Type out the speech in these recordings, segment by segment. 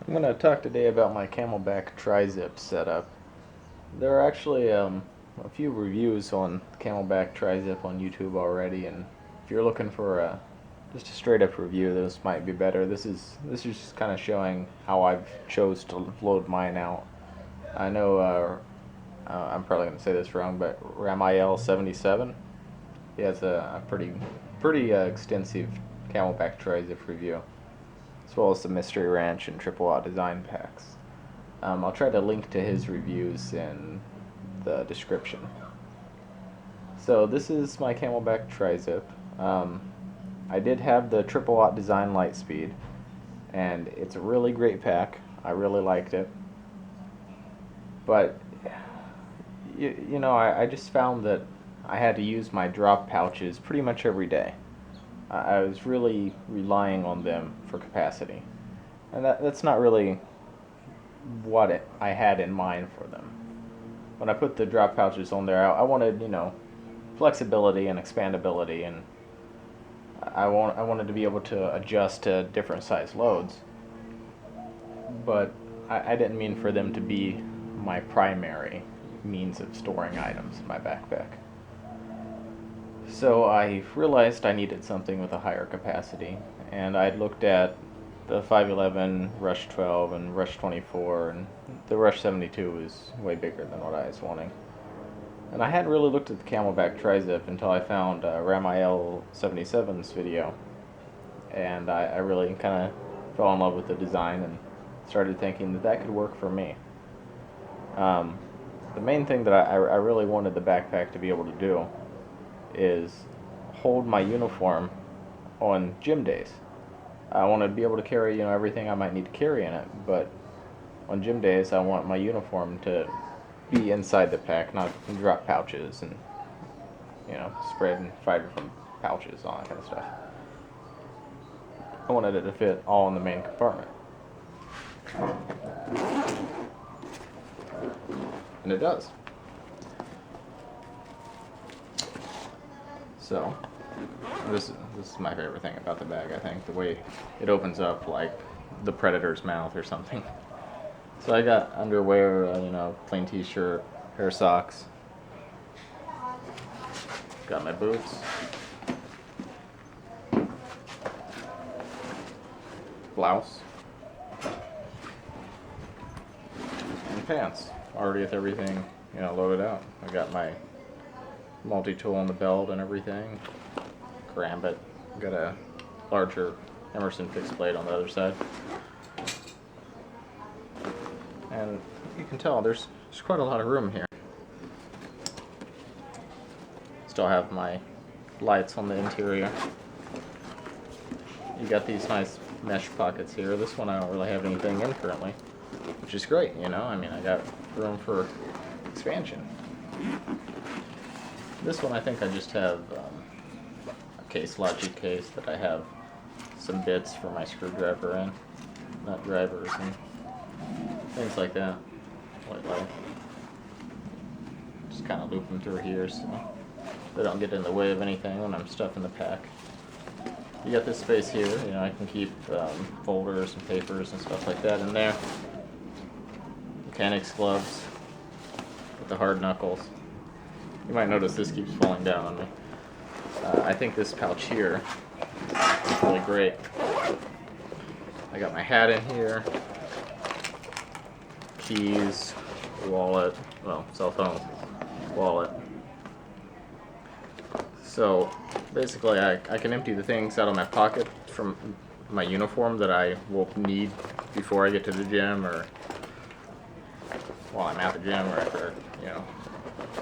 I'm going to talk today about my Camelbak Tri Zip setup. There are actually a few reviews on Camelbak Tri Zip on YouTube already, and if you're looking for just a straight up review, this might be better. This is just kind of showing how I've chose to load mine out. I know I'm probably going to say this wrong, but Ramael77, he has a pretty extensive Camelbak Tri Zip review, as well as the Mystery Ranch and Triple A design packs. I'll try to link to his reviews in the description. So this is my Camelbak Tri Zip. I did have the Triple A design light speed, and it's a really great pack. I really liked it. But I just found that I had to use my drop pouches pretty much every day. I was really relying on them for capacity, and that's not really what I had in mind for them. When I put the drop pouches on there, I wanted, flexibility and expandability, and I wanted to be able to adjust to different size loads, but I didn't mean for them to be my primary means of storing items in my backpack. So I realized I needed something with a higher capacity, and I'd looked at the 511, Rush 12, and Rush 24, and the Rush 72 was way bigger than what I was wanting. And I hadn't really looked at the Camelbak Tri Zip until I found Ramael77's video, and I really kind of fell in love with the design and started thinking that could work for me. The main thing that I really wanted the backpack to be able to do is hold my uniform on gym days. I want to be able to carry, everything I might need to carry in it, but on gym days I want my uniform to be inside the pack, not drop pouches and, spread and fiber from pouches, all that kind of stuff. I wanted it to fit all in the main compartment. And it does. So, this is my favorite thing about the bag, I think. The way it opens up like the Predator's mouth or something. So I got underwear, plain t-shirt, pair of socks. Got my boots. Blouse. And pants. Already with everything, loaded out. I got my multi-tool on the belt and everything. Karambit. Got a larger Emerson fixed blade on the other side. And you can tell there's quite a lot of room here. Still have my lights on the interior. You got these nice mesh pockets here. This one I don't really have anything in currently, which is great, I got room for expansion. This one I think I just have a case, logic case, that I have some bits for my screwdriver in, nut drivers and things like that. Like just kind of loop them through here so they don't get in the way of anything when I'm stuffing the pack. You got this space here, I can keep folders and papers and stuff like that in there. Mechanics gloves with the hard knuckles. You might notice this keeps falling down on me. I think this pouch here is really great. I got my hat in here, keys, wallet, cell phone, wallet. So basically I can empty the things out of my pocket from my uniform that I will need before I get to the gym, or while I'm at the gym, or after,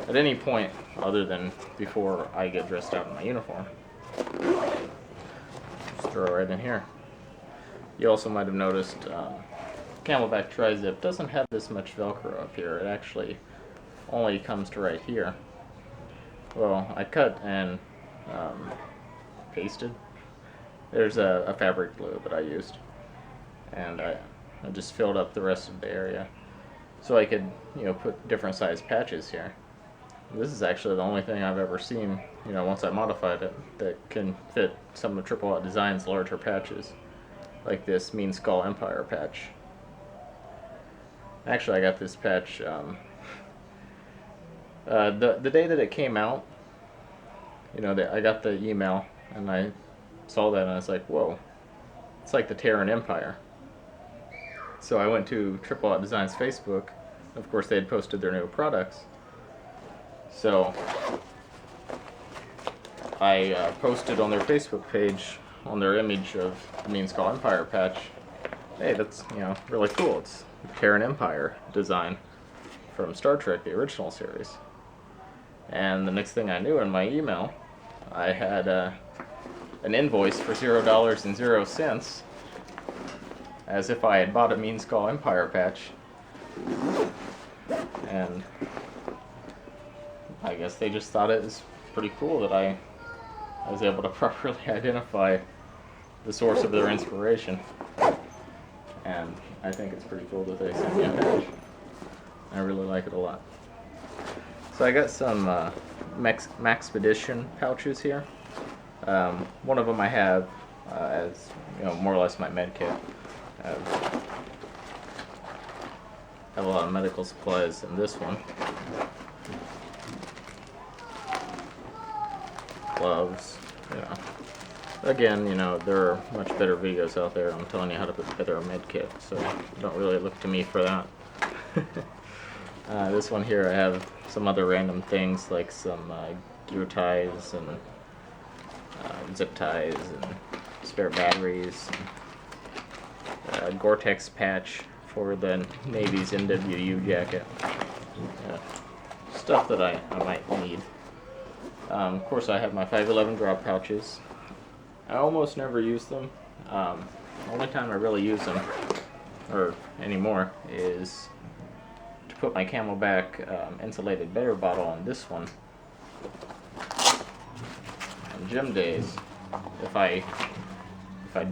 at any point other than before I get dressed out in my uniform. Just throw it right in here. You also might have noticed Camelbak Tri Zip doesn't have this much Velcro up here. It actually only comes to right here. Well, I cut and pasted. There's a fabric glue that I used, and I just filled up the rest of the area so I could put different size patches here. This is actually the only thing I've ever seen, once I modified it, that can fit some of Triple A Design's larger patches, like this Mean Skull Empire patch. Actually, I got this patch the day that it came out. You know, I got the email and I saw that and I was like, whoa, it's like the Terran Empire. So I went to Triple Out Designs Facebook. Of course, they had posted their new products. So I posted on their Facebook page, on their image of the Mean Skull Empire patch, hey, that's, you know, really cool. It's the Terran Empire design from Star Trek, the original series. And the next thing I knew, in my email, I had an invoice for $0.00, as if I had bought a Mean Skull Empire patch. And I guess they just thought it was pretty cool that I was able to properly identify the source of their inspiration. And I think it's pretty cool that they sent me a patch. I really like it a lot. So I got some Maxpedition pouches here. One of them I have as, you know, more or less my med kit. I have a lot of medical supplies in this one. Gloves, you know. Again, you know, there are much better videos out there on telling you how to put together a med kit, so don't really look to me for that. This one here, I have some other random things like some gear ties and zip ties and spare batteries, and a Gore-Tex patch for the Navy's NWU jacket. Stuff that I might need. Of course, I have my 511 drop pouches. I almost never use them. The only time I really use them, or anymore, is to put my Camelbak insulated better bottle on this one. On gym days, if I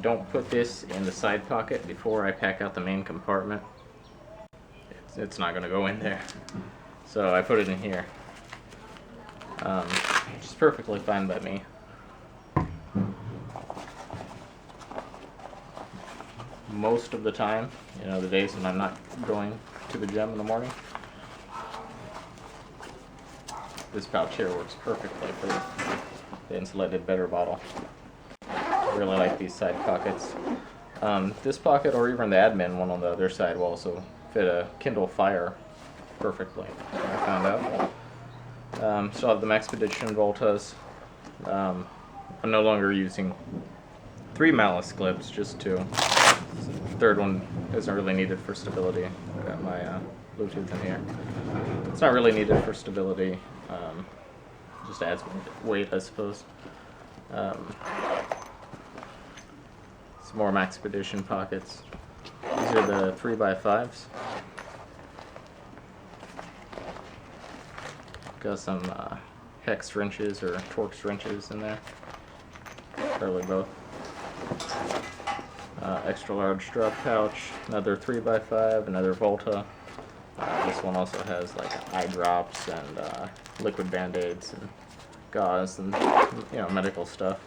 don't put this in the side pocket before I pack out the main compartment, it's not going to go in there. So I put it in here, which is perfectly fine by me. Most of the time, you know, the days when I'm not going to the gym in the morning, this pouch here works perfectly for the insulated better bottle. I really like these side pockets. This pocket, or even the admin one on the other side, will also fit a Kindle Fire perfectly, I found out. Still have the Maxpedition Voltas. I'm no longer using 3 malice clips, just 2. The third one isn't really needed for stability. I got my Bluetooth in here. It's not really needed for stability. Just adds weight, I suppose. Some more Maxpedition pockets. These are the 3x5s. Got some hex wrenches or Torx wrenches in there. Probably both. Extra large drop pouch, another 3x5, another Volta. This one also has like eye drops and liquid band-aids and gauze and, you know, medical stuff.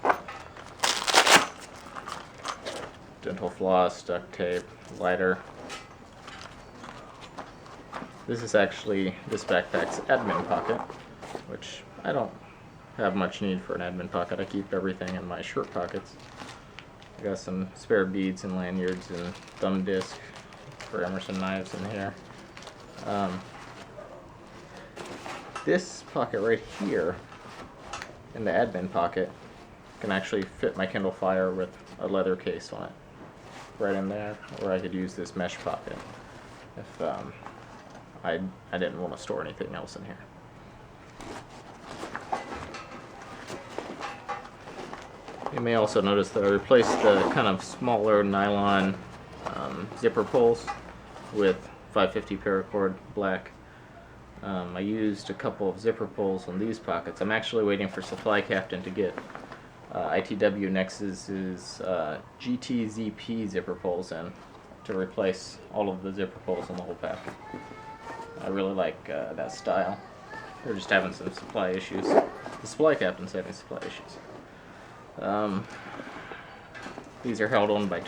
Dental floss, duct tape, lighter. This is actually this backpack's admin pocket, which I don't have much need for an admin pocket. I keep everything in my shirt pockets. I got some spare beads and lanyards and thumb disc for Emerson knives in here. This pocket right here, in the admin pocket, can actually fit my Kindle Fire with a leather case on it. Right in there, or I could use this mesh pocket if I didn't want to store anything else in here. You may also notice that I replaced the kind of smaller nylon zipper pulls with 550 paracord black. I used a couple of zipper pulls on these pockets. I'm actually waiting for Supply Captain to get ITW Nexus's GTZP zipper pulls in to replace all of the zipper pulls on the whole pack. I really like that style. They're just having some supply issues. The Supply Captain's having supply issues. These are held on by